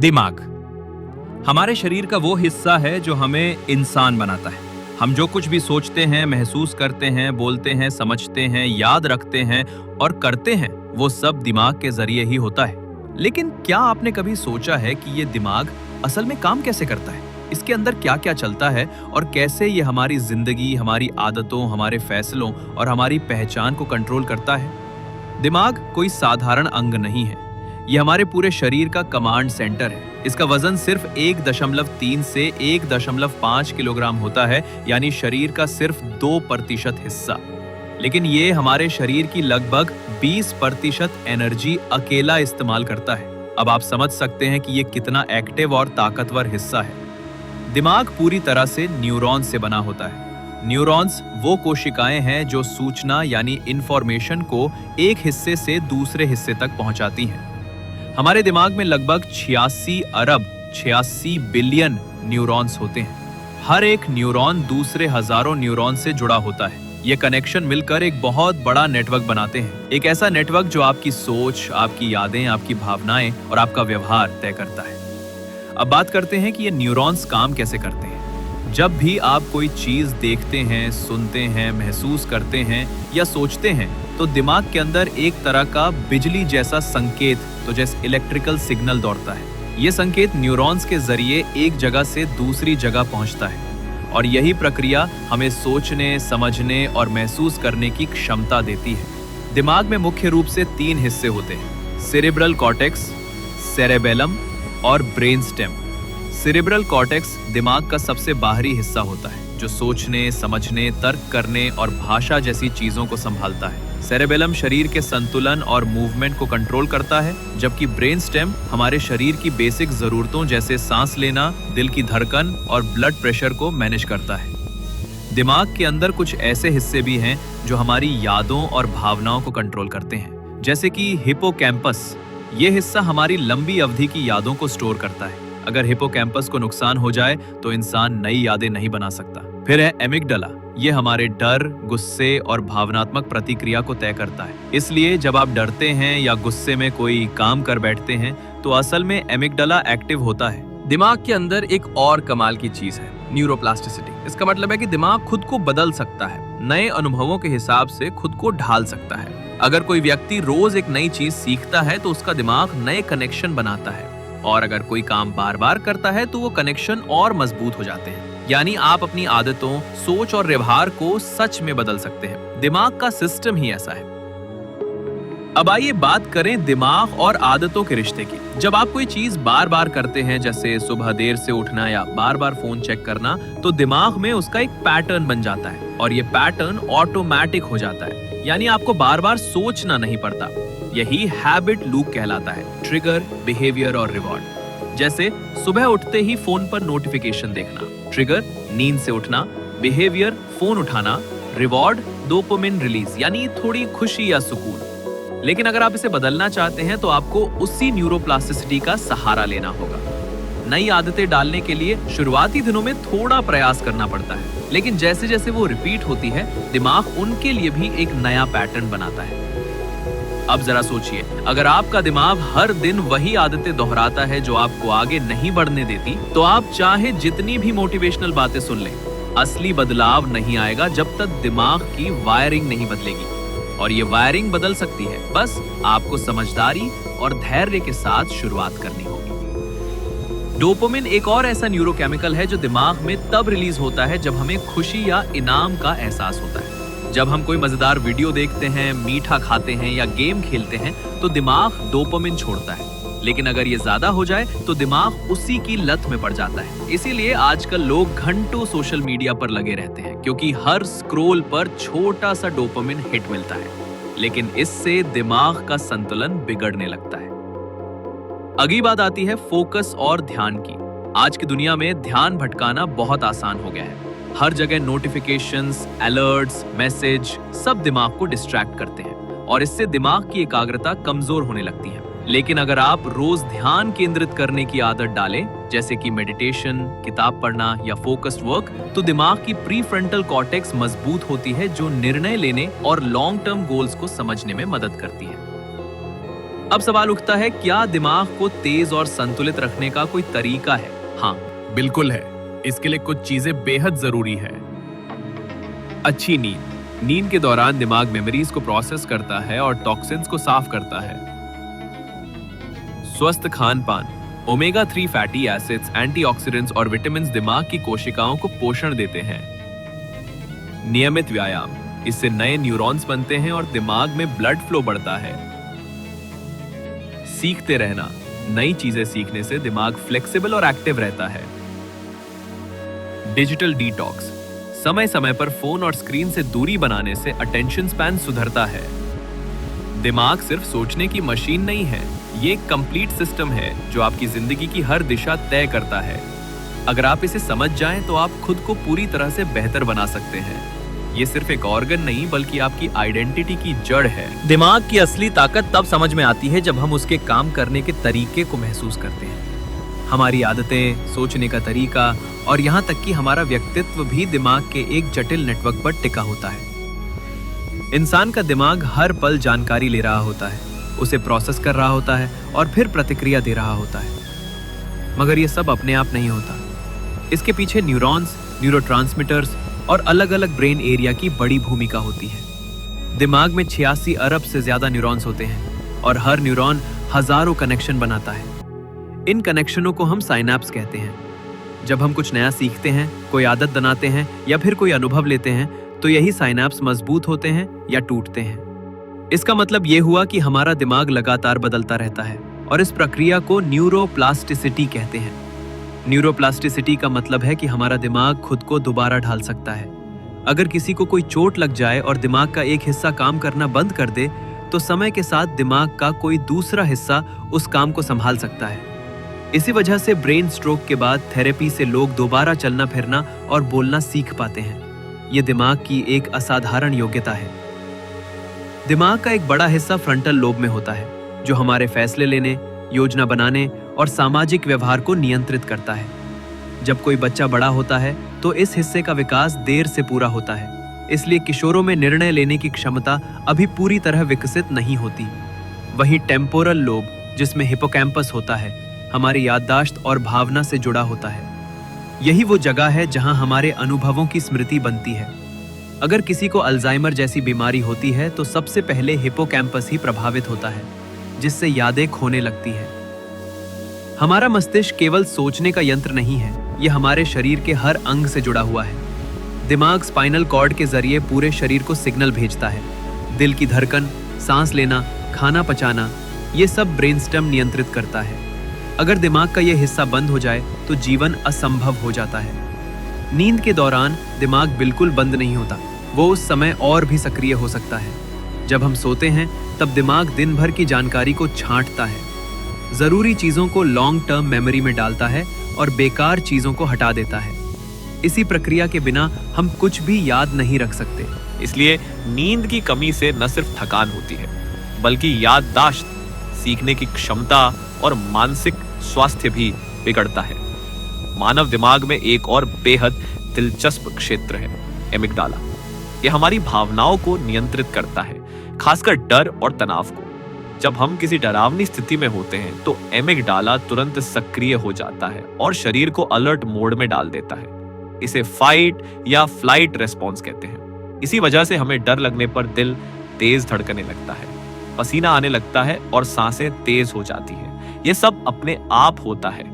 दिमाग हमारे शरीर का वो हिस्सा है जो हमें इंसान बनाता है। हम जो कुछ भी सोचते हैं, महसूस करते हैं, बोलते हैं, समझते हैं, याद रखते हैं और करते हैं, वो सब दिमाग के जरिए ही होता है। लेकिन क्या आपने कभी सोचा है कि ये दिमाग असल में काम कैसे करता है? इसके अंदर क्या क्या चलता है और कैसे ये हमारी जिंदगी, हमारी आदतों, हमारे फैसलों और हमारी पहचान को कंट्रोल करता है? दिमाग कोई साधारण अंग नहीं है। ये हमारे पूरे शरीर का कमांड सेंटर है। इसका वजन सिर्फ 1.3 से 1.5 किलोग्राम होता है, यानी शरीर का सिर्फ 2% हिस्सा। लेकिन ये हमारे शरीर की लगभग 20% एनर्जी अकेला इस्तेमाल करता है। अब आप समझ सकते हैं कि ये कितना एक्टिव और ताकतवर हिस्सा है। दिमाग पूरी तरह से न्यूरॉन से बना होता है। न्यूरॉन्स वो कोशिकाएं हैं जो सूचना यानी इंफॉर्मेशन को एक हिस्से से दूसरे हिस्से तक पहुंचाती हैं। हमारे दिमाग में लगभग 86 अरब 86 बिलियन न्यूरॉन्स होते हैं। हर एक न्यूरॉन दूसरे हजारों न्यूरॉन से जुड़ा होता है। ये कनेक्शन मिलकर एक बहुत बड़ा नेटवर्क बनाते हैं। एक ऐसा नेटवर्क जो आपकी सोच, आपकी यादें, आपकी भावनाएं और आपका व्यवहार तय करता है। अब बात करते हैं कि ये न्यूरॉन्स काम कैसे करते हैं। जब भी आप कोई चीज देखते हैं, सुनते हैं, महसूस करते हैं या सोचते हैं, तो दिमाग के अंदर एक तरह का बिजली जैसा संकेत, तो जैसे इलेक्ट्रिकल सिग्नल दौड़ता है। ये संकेत न्यूरॉन्स के जरिए एक जगह से दूसरी जगह पहुंचता है और यही प्रक्रिया हमें सोचने, समझने और महसूस करने की क्षमता देती है। दिमाग में मुख्य रूप से 3 हिस्से होते हैं: सेरेब्रल कॉर्टेक्स, सेरेबेलम और ब्रेन स्टेम। सेरेब्रल कॉर्टेक्स दिमाग का सबसे बाहरी हिस्सा होता है, जो सोचने, समझने, तर्क करने और भाषा जैसी चीजों को संभालता है। सेरेबेलम शरीर के संतुलन और मूवमेंट को कंट्रोल करता है, जबकि ब्रेन स्टेम हमारे शरीर की बेसिक जरूरतों जैसे सांस लेना, दिल की धड़कन और ब्लड प्रेशर को मैनेज करता है। दिमाग के अंदर कुछ ऐसे हिस्से भी हैं जो हमारी यादों और भावनाओं को कंट्रोल करते हैं, जैसे कि हिपोकैम्पस। ये हिस्सा हमारी लंबी अवधि की यादों को स्टोर करता है। अगर हिपोकैम्पस को नुकसान हो जाए तो इंसान नई यादें नहीं बना सकता। फिर है एमिगडाला। ये हमारे डर, गुस्से और भावनात्मक प्रतिक्रिया को तय करता है। इसलिए जब आप डरते हैं या गुस्से में कोई काम कर बैठते हैं तो असल में एमिगडाला एक्टिव होता है। दिमाग के अंदर एक और कमाल की चीज है, न्यूरोप्लास्टिसिटी। इसका मतलब है कि दिमाग खुद को बदल सकता है, नए अनुभवों के हिसाब से खुद को ढाल सकता है। अगर कोई व्यक्ति रोज एक नई चीज सीखता है तो उसका दिमाग नए कनेक्शन बनाता है, और अगर कोई काम बार बार करता है तो वो कनेक्शन और मजबूत हो जाते हैं। यानी आप अपनी आदतों, सोच और व्यवहार को सच में बदल सकते हैं। दिमाग का सिस्टम ही ऐसा है। अब आइए बात करें दिमाग और आदतों के रिश्ते की। जब आप कोई चीज बार बार करते हैं, जैसे सुबह देर से उठना या बार बार फोन चेक करना, तो दिमाग में उसका एक पैटर्न बन जाता है और ये पैटर्न ऑटोमेटिक हो जाता है। यानी आपको बार बार सोचना नहीं पड़ता। यही हैबिट लूप कहलाता है। ट्रिगर, बिहेवियर और रिवॉर्ड। जैसे सुबह उठते ही फोन पर नोटिफिकेशन देखना। ट्रिगर, नींद से उठना। बिहेवियर, फोन उठाना। रिवॉर्ड, डोपामिन रिलीज, यानी थोड़ी खुशी या सुकून। लेकिन अगर आप इसे बदलना चाहते हैं तो आपको उसी न्यूरोप्लास्टिसिटी का सहारा लेना होगा। नई आदतें डालने के लिए शुरुआती दिनों में थोड़ा प्रयास करना पड़ता है, लेकिन जैसे जैसे वो रिपीट होती है, दिमाग उनके लिए भी एक नया पैटर्न बनाता है। अब जरा सोचिए, अगर आपका दिमाग हर दिन वही आदतें दोहराता है जो आपको आगे नहीं बढ़ने देती, तो आप चाहे जितनी भी मोटिवेशनल बातें सुन लें, असली बदलाव नहीं आएगा जब तक दिमाग की वायरिंग नहीं बदलेगी। और ये वायरिंग बदल सकती है, बस आपको समझदारी और धैर्य के साथ शुरुआत करनी होगी। डोपामिन एक और ऐसा न्यूरोकेमिकल है जो दिमाग में तब रिलीज होता है जब हमें खुशी या इनाम का एहसास होता है। जब हम कोई मजेदार वीडियो देखते हैं, मीठा खाते हैं या गेम खेलते हैं, तो दिमाग डोपामिन छोड़ता है। लेकिन अगर ये ज्यादा हो जाए तो दिमाग उसी की लत में पड़ जाता है। इसीलिए आजकल लोग घंटों सोशल मीडिया पर लगे रहते हैं, क्योंकि हर स्क्रॉल पर छोटा सा डोपामिन हिट मिलता है। लेकिन इससे दिमाग का संतुलन बिगड़ने लगता है। अगली बात आती है फोकस और ध्यान की। आज की दुनिया में ध्यान भटकाना बहुत आसान हो गया है। हर जगह नोटिफिकेशंस, अलर्ट्स, मैसेज सब दिमाग को डिस्ट्रैक्ट करते हैं और इससे दिमाग की एकाग्रता कमजोर होने लगती है। लेकिन अगर आप रोज ध्यान केंद्रित करने की आदत डालें, जैसे कि मेडिटेशन, किताब पढ़ना या फोकस्ड वर्क, तो दिमाग की प्रीफ्रंटल कॉर्टेक्स मजबूत होती है, जो निर्णय लेने और लॉन्ग टर्म गोल्स को समझने में मदद करती है। अब सवाल उठता है, क्या दिमाग को तेज और संतुलित रखने का कोई तरीका है? हाँ, बिल्कुल है। इसके लिए कुछ चीजें बेहद जरूरी है। अच्छी नींद। नींद के दौरान दिमाग मेमोरीज को प्रोसेस करता है और टॉक्सिन्स को साफ करता है। स्वस्थ खान पान। ओमेगा 3 फैटी एसिड्स, एंटीऑक्सीडेंट्स और विटामिन दिमाग की कोशिकाओं को पोषण देते हैं। नियमित व्यायाम। इससे नए न्यूरॉन्स बनते हैं और दिमाग में ब्लड फ्लो बढ़ता है। सीखते रहना। नई चीजें सीखने से दिमाग फ्लेक्सिबल और एक्टिव रहता है। Digital detox. समय समय पर फोन और स्क्रीन से दूरी बनाने से अटेंशन स्पैन सुधरता है। दिमाग सिर्फ सोचने की मशीन नहीं है, ये एक कंप्लीट सिस्टम है जो आपकी जिंदगी की हर दिशा तय करता है। अगर आप इसे समझ जाएं तो आप खुद को पूरी तरह से बेहतर बना सकते हैं। ये सिर्फ एक ऑर्गन नहीं बल्कि आपकी आइडेंटिटी की जड़ है। दिमाग की असली ताकत तब समझ में आती है जब हम उसके काम करने के तरीके को महसूस करते हैं। हमारी आदतें, सोचने का तरीका और यहाँ तक कि हमारा व्यक्तित्व भी दिमाग के एक जटिल नेटवर्क पर टिका होता है। इंसान का दिमाग हर पल जानकारी ले रहा होता है, उसे प्रोसेस कर रहा होता है और फिर प्रतिक्रिया दे रहा होता है। मगर ये सब अपने आप नहीं होता। इसके पीछे न्यूरॉन्स, न्यूरोट्रांसमीटर्स और अलग अलग ब्रेन एरिया की बड़ी भूमिका होती है। दिमाग में 86 अरब से ज्यादा न्यूरॉन्स होते हैं और हर न्यूरॉन हजारों कनेक्शन बनाता है। इन कनेक्शनों को हम साइनैप्स कहते हैं। जब हम कुछ नया सीखते हैं, कोई आदत बनाते हैं या फिर कोई अनुभव लेते हैं, तो यही साइनैप्स मजबूत होते हैं या टूटते हैं। इसका मतलब ये हुआ कि हमारा दिमाग लगातार बदलता रहता है और इस प्रक्रिया को न्यूरोप्लास्टिसिटी कहते हैं। न्यूरोप्लास्टिसिटी का मतलब है कि हमारा दिमाग खुद को दोबारा ढाल सकता है। अगर किसी को कोई चोट लग जाए और दिमाग का एक हिस्सा काम करना बंद कर दे, तो समय के साथ दिमाग का कोई दूसरा हिस्सा उस काम को संभाल सकता है। इसी वजह से ब्रेन स्ट्रोक के बाद थेरेपी से लोग दोबारा चलना फिरना और बोलना सीख पाते हैं। ये दिमाग की एक असाधारण योग्यता है। दिमाग का एक बड़ा हिस्सा फ्रंटल लोब में होता है, जो हमारे फैसले लेने, योजना बनाने और सामाजिक व्यवहार को नियंत्रित करता है। जब कोई बच्चा बड़ा होता है तो इस हिस्से का विकास देर से पूरा होता है, इसलिए किशोरों में निर्णय लेने की क्षमता अभी पूरी तरह विकसित नहीं होती। वहीं टेम्पोरल लोब, जिसमें हिपोकैम्पस होता है, हमारी याददाश्त और भावना से जुड़ा होता है। यही वो जगह है जहां हमारे अनुभवों की स्मृति बनती है। अगर किसी को अल्जाइमर जैसी बीमारी होती है तो सबसे पहले हिपोकैम्पस ही प्रभावित होता है, जिससे यादें खोने लगती है। हमारा मस्तिष्क केवल सोचने का यंत्र नहीं है, यह हमारे शरीर के हर अंग से जुड़ा हुआ है। दिमाग स्पाइनल कॉर्ड के जरिए पूरे शरीर को सिग्नल भेजता है। दिल की धड़कन, सांस लेना, खाना पचाना, ये सब ब्रेनस्टेम नियंत्रित करता है। अगर दिमाग का यह हिस्सा बंद हो जाए तो जीवन असंभव हो जाता है। नींद के दौरान दिमाग बिल्कुल बंद नहीं होता, वो उस समय और भी सक्रिय हो सकता है। जब हम सोते हैं तब दिमाग दिन भर की जानकारी को छांटता है, जरूरी चीजों को लॉन्ग टर्म मेमोरी में डालता है और बेकार चीजों को हटा देता है। इसी प्रक्रिया के बिना हम कुछ भी याद नहीं रख सकते। इसलिए नींद की कमी से न सिर्फ थकान होती है, बल्कि याददाश्त, सीखने की क्षमता और मानसिक स्वास्थ्य भी बिगड़ता है। मानव दिमाग में एक और बेहद दिलचस्प क्षेत्र है, एमिगडाला। यह हमारी भावनाओं को नियंत्रित करता है, खासकर डर और तनाव को। जब हम किसी डरावनी स्थिति में होते हैं तो एमिगडाला तुरंत सक्रिय हो जाता है और शरीर को अलर्ट मोड में डाल देता है। इसे फाइट या फ्लाइट रेस्पॉन्स कहते हैं। इसी वजह से हमें डर लगने पर दिल तेज धड़कने लगता है, पसीना आने लगता है और सांसें तेज हो जाती हैं। यह सब अपने आप होता है,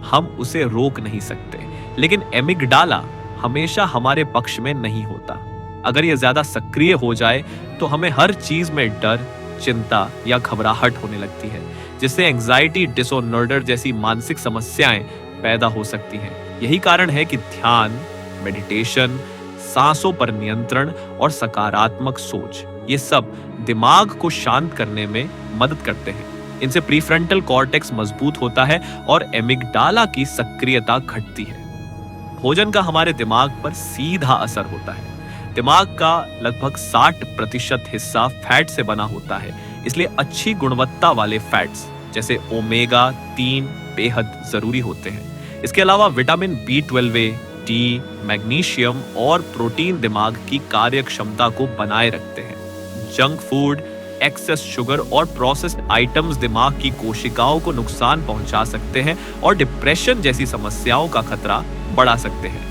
हम उसे रोक नहीं सकते। लेकिन एमिगडाला हमेशा हमारे पक्ष में नहीं होता। अगर यह ज्यादा सक्रिय हो जाए तो हमें हर चीज में डर, चिंता या घबराहट होने लगती है, जिससे एंजाइटी डिसऑर्डर जैसी मानसिक समस्याएं पैदा हो सकती हैं। यही कारण है कि ध्यान, मेडिटेशन, सांसों पर नियंत्रण और सकारात्मक सोच, ये सब दिमाग को शांत करने में मदद करते हैं। इनसे प्रीफ्रंटल कॉर्टेक्स मजबूत होता है और एमिगडाला की सक्रियता घटती है। भोजन का हमारे दिमाग पर सीधा असर होता है। दिमाग का लगभग 60% हिस्सा फैट से बना होता है, इसलिए अच्छी गुणवत्ता वाले फैट्स जैसे ओमेगा 3 बेहद जरूरी होते हैं। इसके अलावा विटामिन B12, डी, मैग्नीशियम और प्रोटीन दिमाग की कार्य क्षमता को बनाए रखते हैं। जंक फूड, एक्सेस शुगर और प्रोसेस्ड आइटम्स दिमाग की कोशिकाओं को नुकसान पहुंचा सकते हैं और डिप्रेशन जैसी समस्याओं का खतरा बढ़ा सकते हैं।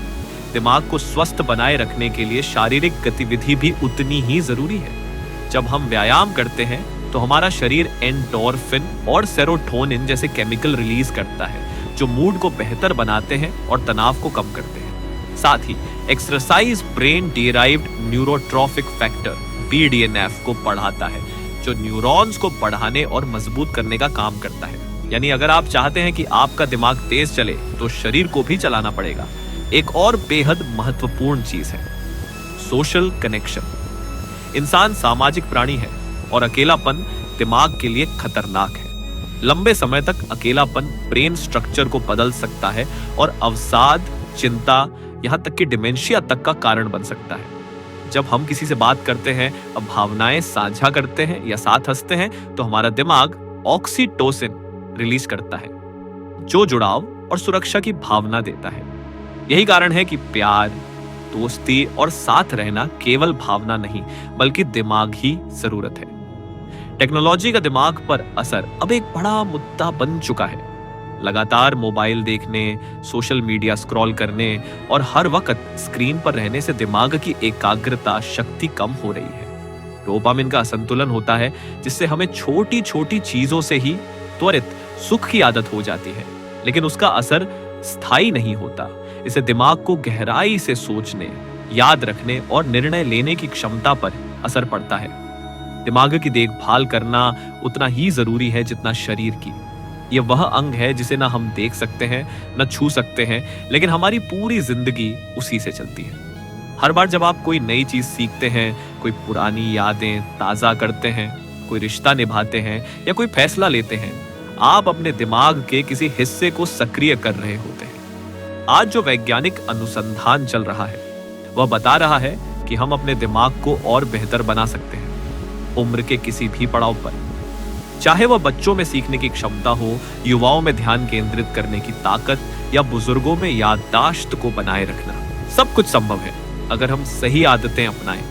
दिमाग को स्वस्थ बनाए रखने के लिए शारीरिक गतिविधि भी उतनी ही जरूरी है। जब हम व्यायाम करते हैं तो हमारा शरीर एंडोर्फिन और सेरोटोनिन जैसे केमिकल रिलीज करता है, जो मूड को बेहतर बनाते हैं और तनाव को कम करते हैं। साथ ही exercise brain derived neurotrophic factor BDNF को बढ़ाता है, जो न्यूरॉन्स को बढ़ाने और मजबूत करने का काम करता है। यानी अगर आप चाहते हैं कि आपका दिमाग तेज चले तो शरीर को भी चलाना पड़ेगा। एक और बेहद महत्वपूर्ण चीज है सोशल कनेक्शन। इंसान सामाजिक प्राणी है और अकेलापन दिमाग के लिए खतरनाक है। लंबे समय तक अकेलापन ब्रेन स्ट्रक्चर को बदल सकता है और अवसाद, चिंता, यहां तक कि डिमेंशिया तक का कारण बन सकता है। जब हम किसी से बात करते हैं, भावनाएं साझा करते हैं या साथ हंसते हैं, तो हमारा दिमाग ऑक्सीटोसिन रिलीज करता है, जो जुड़ाव और सुरक्षा की भावना देता है। यही कारण है कि प्यार, दोस्ती और साथ रहना केवल भावना नहीं बल्कि दिमागी जरूरत है। टेक्नोलॉजी का दिमाग पर असर अब एक बड़ा मुद्दा बन चुका है। लगातार मोबाइल देखने, सोशल मीडिया स्क्रॉल करने और हर वक्त स्क्रीन पर रहने से दिमाग की एकाग्रता शक्ति कम हो रही है। डोपामिन का असंतुलन होता है, जिससे हमें छोटी छोटी चीजों से ही त्वरित सुख की आदत हो जाती है, लेकिन उसका असर स्थायी नहीं होता। इससे दिमाग को गहराई से सोचने, याद रखने और निर्णय लेने की क्षमता पर असर पड़ता है। दिमाग की देखभाल करना उतना ही जरूरी है जितना शरीर की। यह वह अंग है जिसे ना हम देख सकते हैं, न छू सकते हैं, लेकिन हमारी पूरी जिंदगी उसी से चलती है। हर बार जब आप कोई नई चीज सीखते हैं, कोई पुरानी यादें ताजा करते हैं, कोई रिश्ता निभाते हैं या कोई फैसला लेते हैं, आप अपने दिमाग के किसी हिस्से को सक्रिय कर रहे होते हैं। आज जो वैज्ञानिक अनुसंधान चल रहा है वह बता रहा है कि हम अपने दिमाग को और बेहतर बना सकते हैं, उम्र के किसी भी पड़ाव पर। चाहे वह बच्चों में सीखने की क्षमता हो, युवाओं में ध्यान केंद्रित करने की ताकत या बुजुर्गों में याददाश्त को बनाए रखना, सब कुछ संभव है अगर हम सही आदतें अपनाएं।